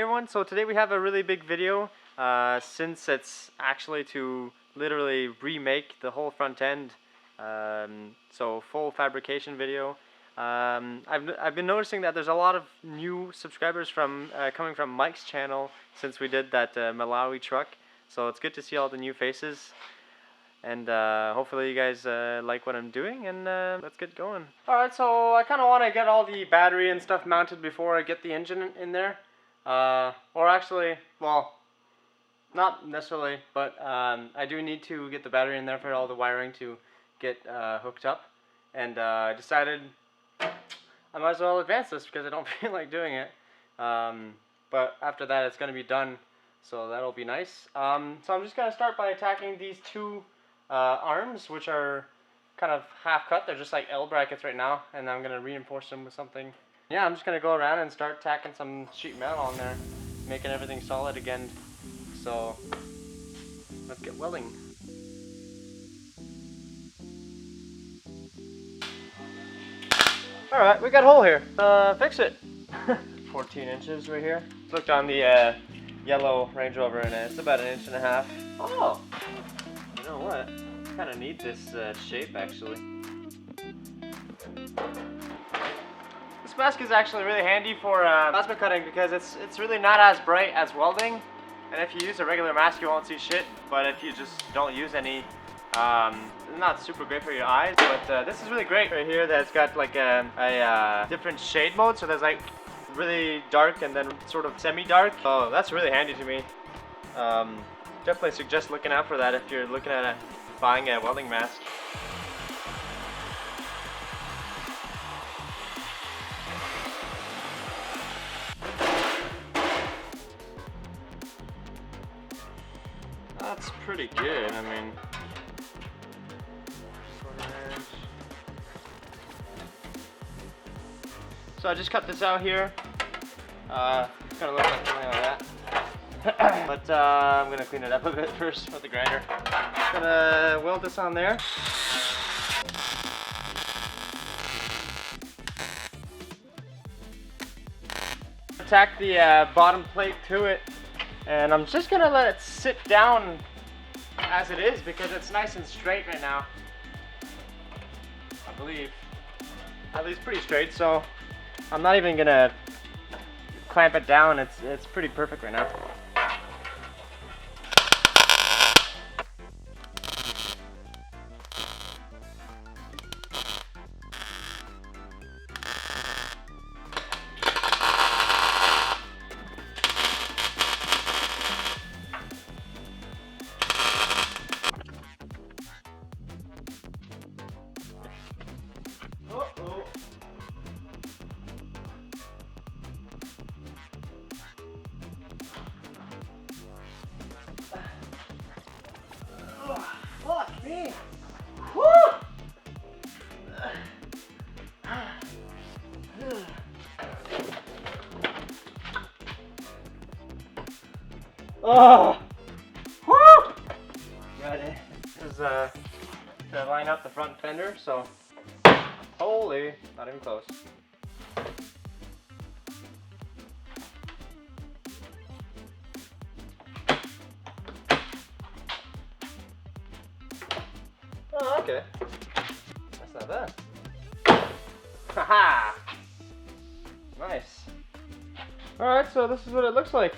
everyone, so today we have a really big video since it's actually to literally remake the whole front end, so full fabrication video. I've been noticing that there's a lot of new subscribers from coming from Mike's channel since we did that Malawi truck, so it's good to see all the new faces. And hopefully you guys like what I'm doing, and let's get going. Alright, so I kind of want to get all the battery and stuff mounted before I get the engine in there. Or actually, well, not necessarily, but I do need to get the battery in there for all the wiring to get hooked up. And I decided I might as well advance this because I don't feel like doing it. But after that it's going to be done, so that'll be nice. So I'm just going to start by attacking these two arms, which are kind of half cut. They're just like L brackets right now, and I'm going to reinforce them with something. Yeah, I'm just going to go around and start tacking some sheet metal on there, making everything solid again. So let's get welding. Alright, we got a hole here. Fix it. 14 inches right here. Looked on the yellow Range Rover, and it's about 1.5 inches. Oh! You know what? I kind of need this shape actually. This mask is actually really handy for plasma cutting because it's really not as bright as welding. And if you use a regular mask, you won't see shit. But if you just don't use any, it's not super great for your eyes. But this is really great right here. That's got like a different shade mode. So there's like really dark and then sort of semi-dark. Oh, that's really handy to me. Definitely suggest looking out for that if you're looking at buying a welding mask. That's pretty good. I mean, so I just cut this out here. It's gonna look like something like that. But I'm gonna clean it up a bit first with the grinder. Gonna weld this on there. Tack the bottom plate to it, and I'm just gonna let it sit down as it is because it's nice and straight right now. I believe, at least pretty straight. So I'm not even gonna clamp it down. It's pretty perfect right now. Fuck me! Woo! Oh! Woo! Ready. This is to line up the front fender, so holy, not even close. Oh, okay. That's not bad. Haha! Nice. Alright, so this is what it looks like.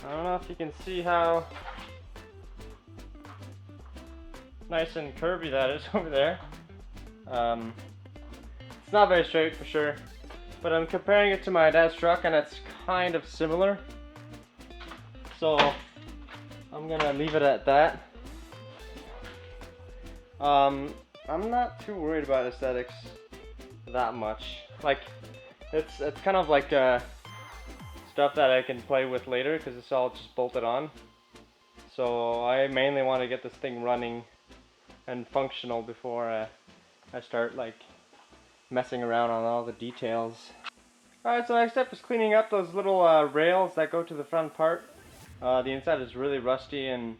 I don't know if you can see how nice and curvy that is over there. It's not very straight for sure, but I'm comparing it to my dad's truck and it's kind of similar. So I'm gonna leave it at that. I'm not too worried about aesthetics that much. Like, it's kind of like stuff that I can play with later because it's all just bolted on. So I mainly want to get this thing running and functional before I start like messing around on all the details. Alright, so next step is cleaning up those little rails that go to the front part. The inside is really rusty and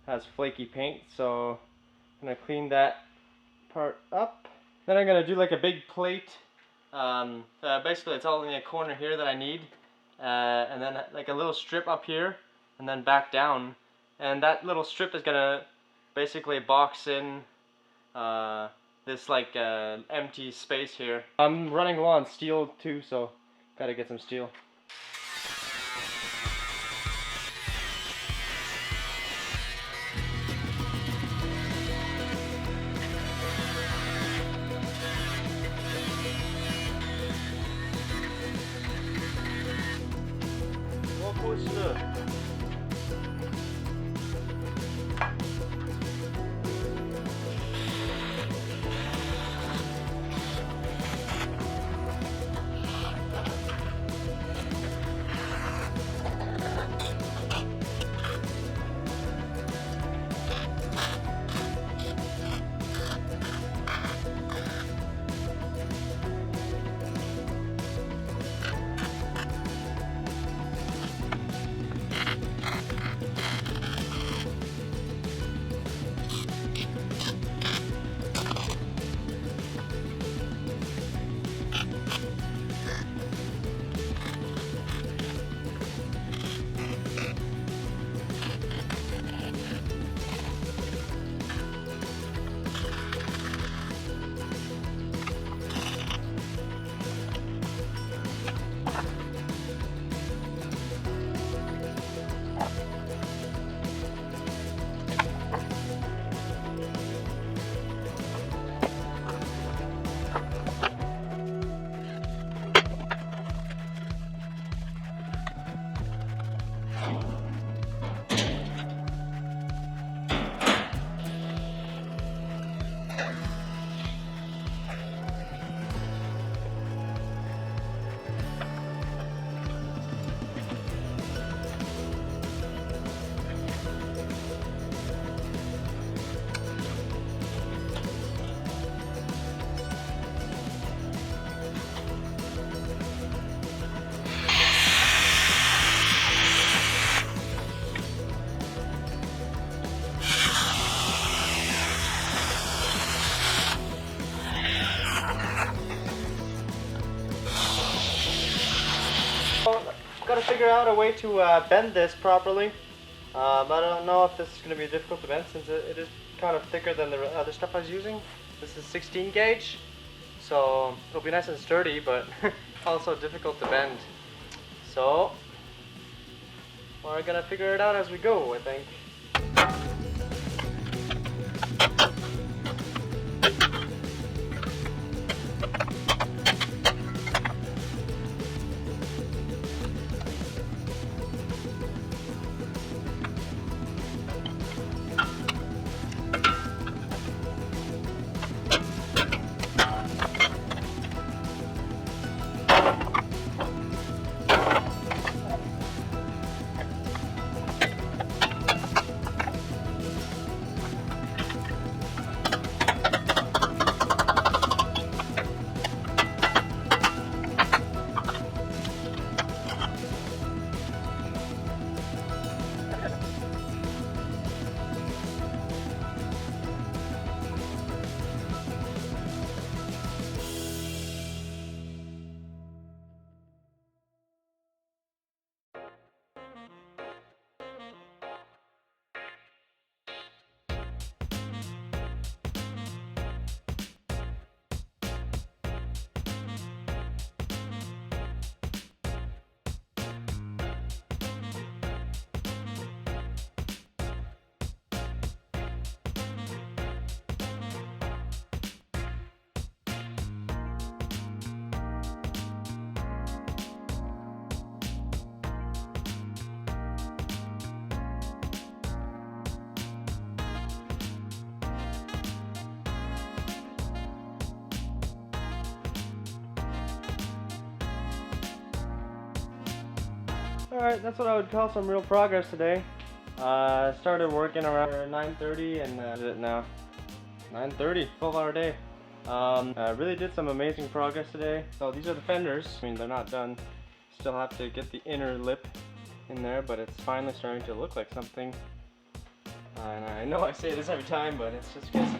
has flaky paint, so I'm going to clean that part up. Then I'm going to do like a big plate. Basically it's all in the corner here that I need. and then like a little strip up here, and then back down. And that little strip is gonna basically box in this like empty space here. I'm running low on steel too, so gotta get some steel. Gotta figure out a way to bend this properly. I don't know if this is going to be difficult to bend since it is kind of thicker than the other stuff I was using. This is 16 gauge, so it'll be nice and sturdy, but also difficult to bend. So we're gonna figure it out as we go, I think. Alright, that's what I would call some real progress today. Started working around 9:30 and is it now? 9:30, 12-hour day. Really did some amazing progress today. So these are the fenders. I mean, they're not done. Still have to get the inner lip in there, but it's finally starting to look like something. And I know I say this every time, but it's just because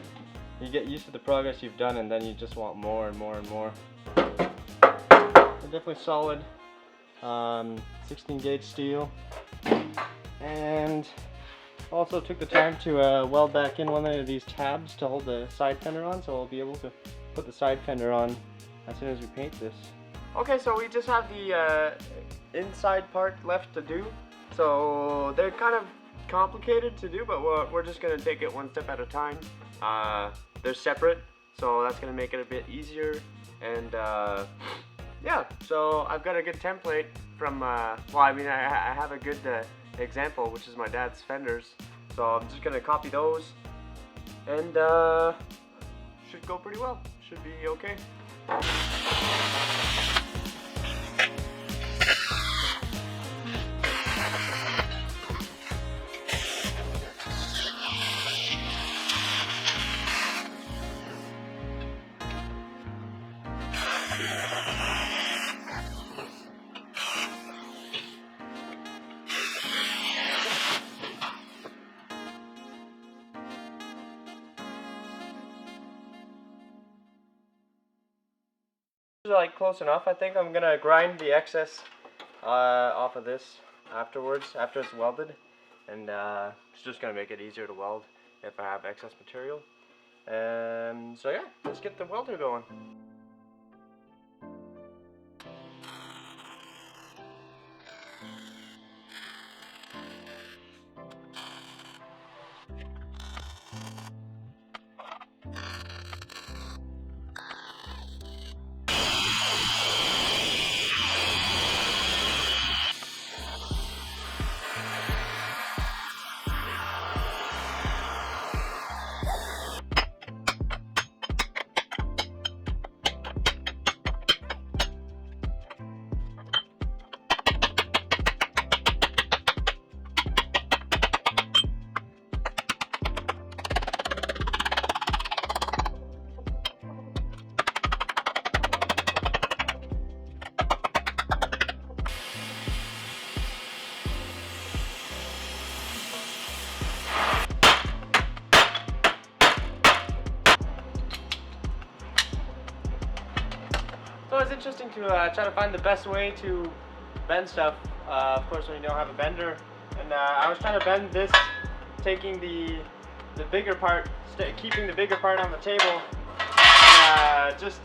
you get used to the progress you've done and then you just want more and more and more. They're definitely solid. 16 gauge steel, and also took the time to weld back in one of these tabs to hold the side fender on, so I'll be able to put the side fender on as soon as we paint this. Okay, so we just have the inside part left to do. So they're kind of complicated to do, but we're just going to take it one step at a time. They're separate, so that's going to make it a bit easier. And yeah, so I've got a good template from, well, I mean, I have a good example, which is my dad's fenders. So I'm just going to copy those, and should go pretty well. Should be okay. Like close enough. I think I'm gonna grind the excess off of this afterwards, after it's welded, and it's just gonna make it easier to weld if I have excess material. So yeah, let's get the welder going. So it's interesting to try to find the best way to bend stuff, of course when you don't have a bender. And I was trying to bend this, taking the bigger part, keeping the bigger part on the table. Just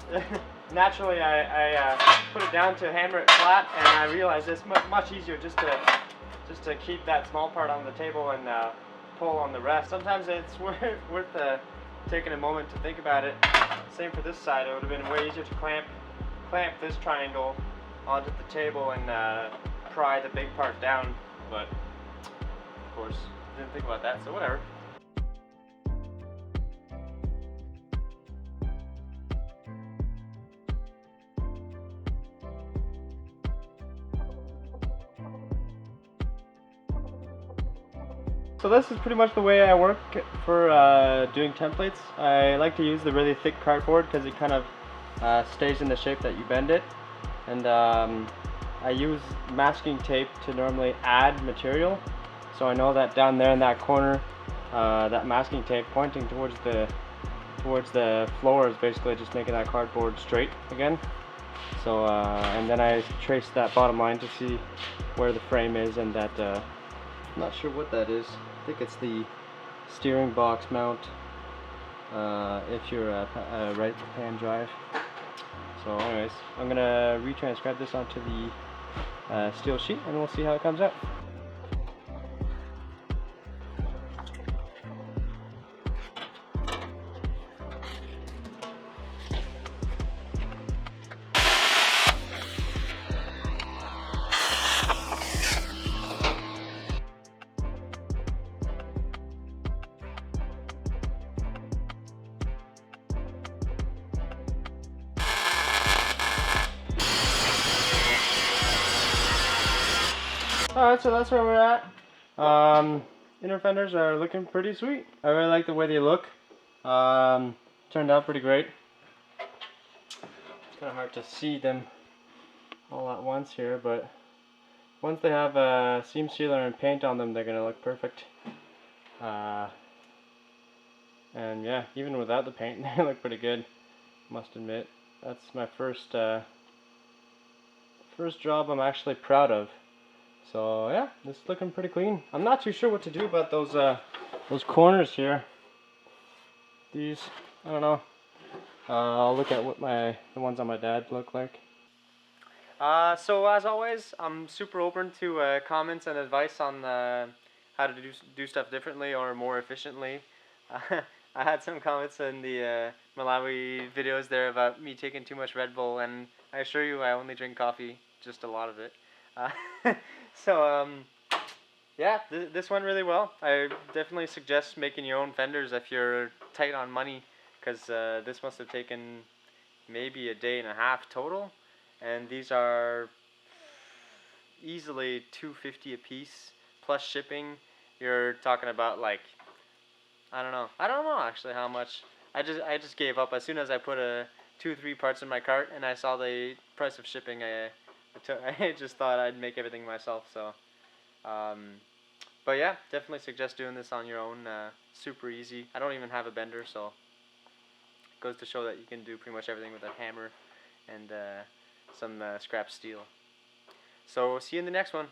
naturally I put it down to hammer it flat, and I realized it's much easier just to keep that small part on the table and pull on the rest. Sometimes it's worth taking a moment to think about it. Same for this side. It would have been way easier to clamp this triangle onto the table and pry the big part down, but of course didn't think about that, so whatever. So this is pretty much the way I work for doing templates. I like to use the really thick cardboard because it kind of stays in the shape that you bend it, and I use masking tape to normally add material, so I know that down there in that corner, that masking tape pointing towards the floor is basically just making that cardboard straight again. So and then I trace that bottom line to see where the frame is, and that I'm not sure what that is. I think it's the steering box mount if you're a right hand drive. So anyways, I'm gonna retranscribe this onto the steel sheet, and we'll see how it comes out. Alright, so that's where we're at. Inner fenders are looking pretty sweet. I really like the way they look. Turned out pretty great. It's kind of hard to see them all at once here, but once they have seam sealer and paint on them, they're going to look perfect. And yeah, even without the paint, they look pretty good, must admit. That's my first first job I'm actually proud of. So yeah, this is looking pretty clean. I'm not too sure what to do about those corners here. These, I don't know. I'll look at what the ones on my dad look like. So as always, I'm super open to comments and advice on how to do stuff differently or more efficiently. I had some comments in the Malawi videos there about me taking too much Red Bull, and I assure you I only drink coffee, just a lot of it. So yeah, this went really well. I definitely suggest making your own fenders if you're tight on money, because this must have taken maybe a day and a half total, and these are easily $250 a piece plus shipping. You're talking about like I don't know actually how much. I just gave up as soon as I put 2-3 parts in my cart and I saw the price of shipping. I just thought I'd make everything myself. So, but yeah, definitely suggest doing this on your own. Super easy. I don't even have a bender, so it goes to show that you can do pretty much everything with a hammer and some scrap steel. So see you in the next one.